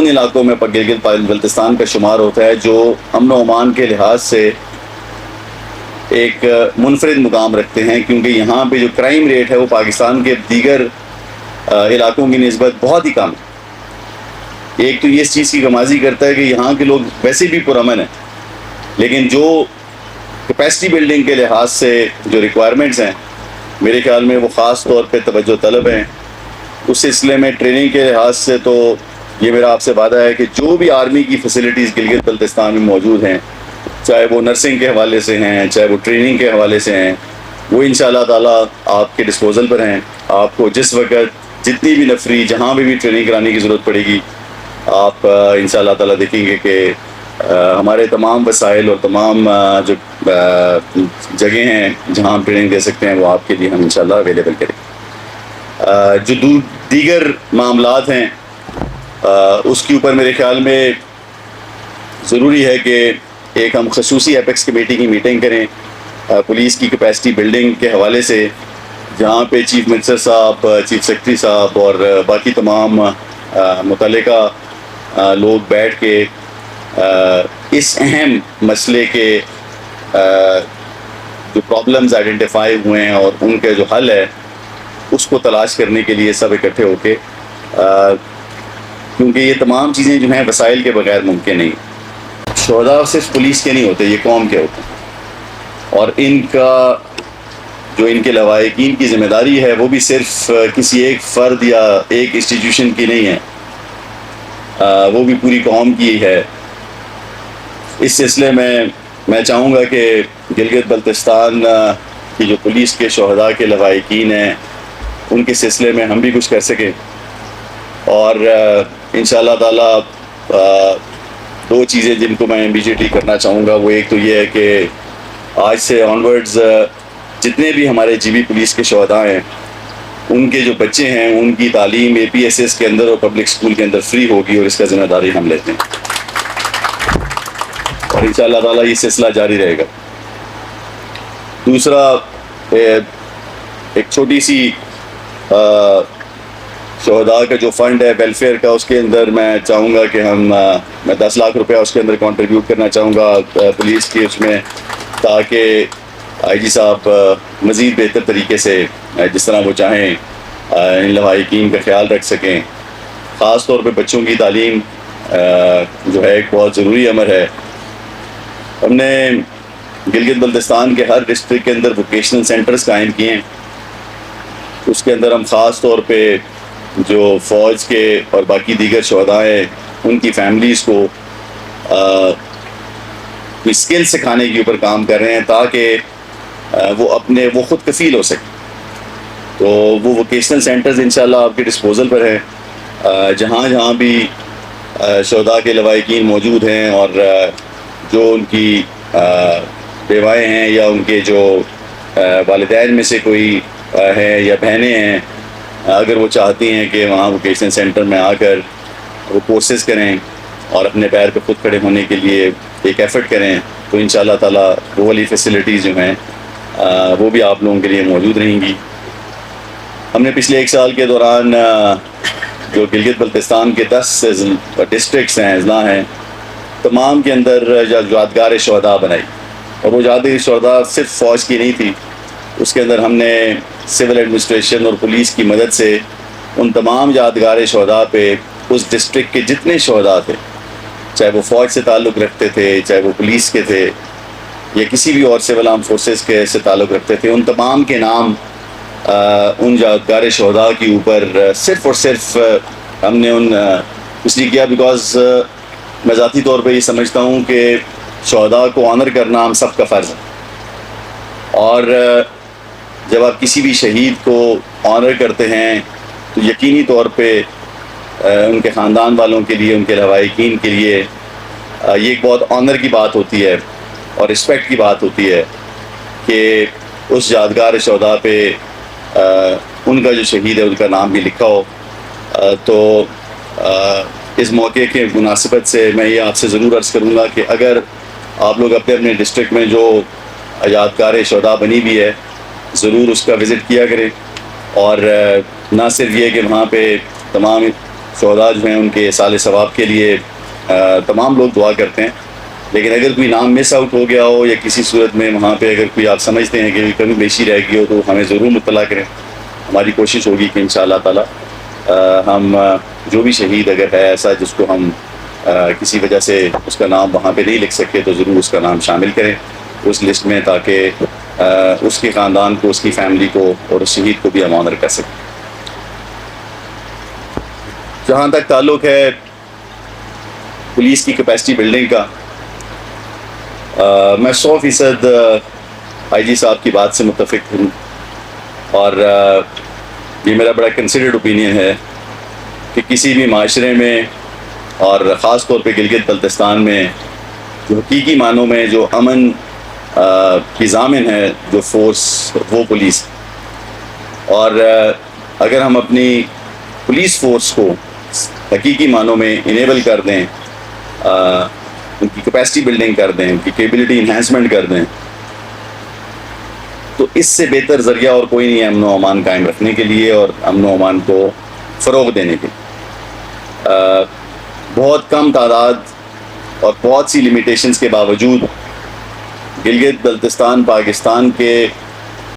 ان علاقوں میں گلگت بلتستان کا شمار ہوتا ہے جو امن و امان کے لحاظ سے ایک منفرد مقام رکھتے ہیں، کیونکہ یہاں پہ جو کرائم ریٹ ہے وہ پاکستان کے دیگر علاقوں کی نسبت بہت ہی کم ہے۔ ایک تو یہ اس چیز کی غمازی کرتا ہے کہ یہاں کے لوگ ویسے بھی پرامن ہیں، لیکن جو کیپیسٹی بلڈنگ کے لحاظ سے جو ریکوائرمنٹس ہیں میرے خیال میں وہ خاص طور پہ توجہ طلب ہیں۔ اس سلسلے میں ٹریننگ کے لحاظ سے تو یہ میرا آپ سے وعدہ ہے کہ جو بھی آرمی کی فیسلٹیز گلگت بلتستان میں موجود ہیں، چاہے وہ نرسنگ کے حوالے سے ہیں، چاہے وہ ٹریننگ کے حوالے سے ہیں، وہ انشاءاللہ تعالیٰ آپ کے ڈسپوزل پر ہیں۔ آپ کو جس وقت جتنی بھی نفری جہاں بھی ٹریننگ کرانے کی ضرورت پڑے گی، آپ انشاءاللہ تعالیٰ دیکھیں گے کہ ہمارے تمام وسائل اور تمام جو جگہیں ہیں جہاں ہم ٹریننگ دے سکتے ہیں وہ آپ کے لیے ہم انشاءاللہ اویلیبل کریں۔ جو دیگر معاملات ہیں اس کے اوپر میرے خیال میں ضروری ہے کہ ایک ہم خصوصی ایپیکس کمیٹی کی میٹنگ کریں پولیس کی کیپیسٹی بلڈنگ کے حوالے سے، جہاں پہ چیف منسٹر صاحب، چیف سیکرٹری صاحب اور باقی تمام متعلقہ لوگ بیٹھ کے اس اہم مسئلے کے جو پرابلمز آئیڈینٹیفائی ہوئے ہیں اور ان کا جو حل ہے اس کو تلاش کرنے کے لیے سب اکٹھے ہو کے، کیونکہ یہ تمام چیزیں جو ہیں وسائل کے بغیر ممکن نہیں۔ شہداء صرف پولیس کے نہیں ہوتے، یہ قوم کے ہوتے ہیں، اور ان کا جو ان کے لواحقین کی ذمہ داری ہے وہ بھی صرف کسی ایک فرد یا ایک انسٹیٹیوشن کی نہیں ہے، وہ بھی پوری قوم کی ہے۔ اس سلسلے میں چاہوں گا کہ گلگت بلتستان کی جو پولیس کے شہداء کے لواحقین ہیں ان کے سلسلے میں ہم بھی کچھ کر سکیں، اور انشاءاللہ تعالیٰ دو چیزیں جن کو میں امیڈیٹلی کرنا چاہوں گا، وہ ایک تو یہ ہے کہ آج سے آنورڈز جتنے بھی ہمارے جی بی پولیس کے شہداء ہیں ان کے جو بچے ہیں ان کی تعلیم اے پی ایس ایس کے اندر اور پبلک اسکول کے اندر فری ہوگی، اور اس کا ذمہ داری ہم لیتے ہیں، اور انشاءاللہ تعالیٰ یہ سلسلہ جاری رہے گا۔ دوسرا، ایک چھوٹی سی شہداء کا جو فنڈ ہے ویلفیئر کا، اس کے اندر میں چاہوں گا کہ میں 10 لاکھ روپیہ اس کے اندر کنٹریبیوٹ کرنا چاہوں گا پولیس کی اس میں، تاکہ آئی جی صاحب مزید بہتر طریقے سے جس طرح وہ چاہیں ان لواحقین کا خیال رکھ سکیں۔ خاص طور پہ بچوں کی تعلیم جو ہے ایک بہت ضروری امر ہے۔ ہم نے گلگت بلتستان کے ہر ڈسٹرکٹ کے اندر ووکیشنل سینٹرز قائم کیے ہیں، اس کے اندر ہم خاص طور پہ جو فوج کے اور باقی دیگر شہداء ہیں ان کی فیملیز کو اسکل سکھانے کے اوپر کام کر رہے ہیں تاکہ وہ خود کفیل ہو سکے۔ تو وہ ووکیشنل سینٹرز انشاءاللہ آپ کے ڈسپوزل پر ہیں، جہاں جہاں بھی شہداء کے لواحقین موجود ہیں اور جو ان کی بیوائیں ہیں یا ان کے جو والدین میں سے کوئی ہے یا بہنیں ہیں، اگر وہ چاہتی ہیں کہ وہاں ووکیشنل سینٹر میں آ کر وہ کورسز کریں اور اپنے پیر پہ خود کھڑے ہونے کے لیے ایک ایفرٹ کریں، تو انشاءاللہ تعالیٰ وہ والی فیسلٹیز جو ہیں وہ بھی آپ لوگوں کے لیے موجود رہیں گی۔ ہم نے پچھلے 1 سال کے دوران جو گلگت بلتستان کے 10 ڈسٹرکٹس ہیں، اضلاع ہیں، تمام کے اندر یادگار شہداء بنائی، اور وہ یادگار شہداء صرف فوج کی نہیں تھی، اس کے اندر ہم نے سول ایڈمنسٹریشن اور پولیس کی مدد سے ان تمام یادگار شہداء پہ اس ڈسٹرکٹ کے جتنے شہداء تھے، چاہے وہ فوج سے تعلق رکھتے تھے، چاہے وہ پولیس کے تھے یا کسی بھی اور سول آرم فورسز کے سے تعلق رکھتے تھے، ان تمام کے نام ان یادگار شہداء کے اوپر صرف اور صرف ہم نے اس لیے کیا بیکاز میں ذاتی طور پہ یہ سمجھتا ہوں کہ شہداء کو آنر کرنا ہم سب کا فرض ہے، اور جب آپ کسی بھی شہید کو آنر کرتے ہیں تو یقینی طور پہ ان کے خاندان والوں کے لیے، ان کے لواحقین کے لیے یہ ایک بہت آنر کی بات ہوتی ہے اور رسپیکٹ کی بات ہوتی ہے کہ اس یادگار شہداء پہ ان کا جو شہید ہے ان کا نام بھی لکھا ہو۔ تو اس موقع کے مناسبت سے میں یہ آپ سے ضرور عرض کروں گا کہ اگر آپ لوگ اپنے اپنے ڈسٹرکٹ میں جو یادگار شہداء بنی بھی ہے ضرور اس کا وزٹ کیا کریں، اور نہ صرف یہ کہ وہاں پہ تمام شہداء جو ہیں ان کے سال ثواب کے لیے تمام لوگ دعا کرتے ہیں. لیکن اگر کوئی نام مس آؤٹ ہو گیا ہو یا کسی صورت میں وہاں پہ اگر کوئی آپ سمجھتے ہیں کہ کمی بیشی رہ گئی ہو تو ہمیں ضرور مطلع کریں. ہماری کوشش ہوگی کہ انشاءاللہ تعالی ہم جو بھی شہید اگر ہے ایسا جس کو ہم کسی وجہ سے اس کا نام وہاں پہ نہیں لکھ سکے تو ضرور اس کا نام شامل کریں اس لسٹ میں, تاکہ اس کے خاندان کو, اس کی فیملی کو اور اس شہید کو بھی ہم آنر کر سکیں. جہاں تک تعلق ہے پولیس کی کیپیسٹی بلڈنگ کا, میں 100% آئی جی صاحب کی بات سے متفق ہوں, اور یہ میرا بڑا کنسیڈرڈ اوپینین ہے کہ کسی بھی معاشرے میں اور خاص طور پہ گلگت بلتستان میں جو حقیقی معنوں میں جو امن کی ضامن ہے جو فورس وہ پولیس. اور اگر ہم اپنی پولیس فورس کو حقیقی معنوں میں انیبل کر دیں, ان کی کیپیسٹی بلڈنگ کر دیں, ان کی کیپبلٹی انہینسمنٹ کر دیں, تو اس سے بہتر ذریعہ اور کوئی نہیں ہے امن و امان قائم رکھنے کے لیے اور امن و امان کو فروغ دینے کے لیے. بہت کم تعداد اور بہت سی لمیٹیشنز کے باوجود گلگت بلتستان پاکستان کے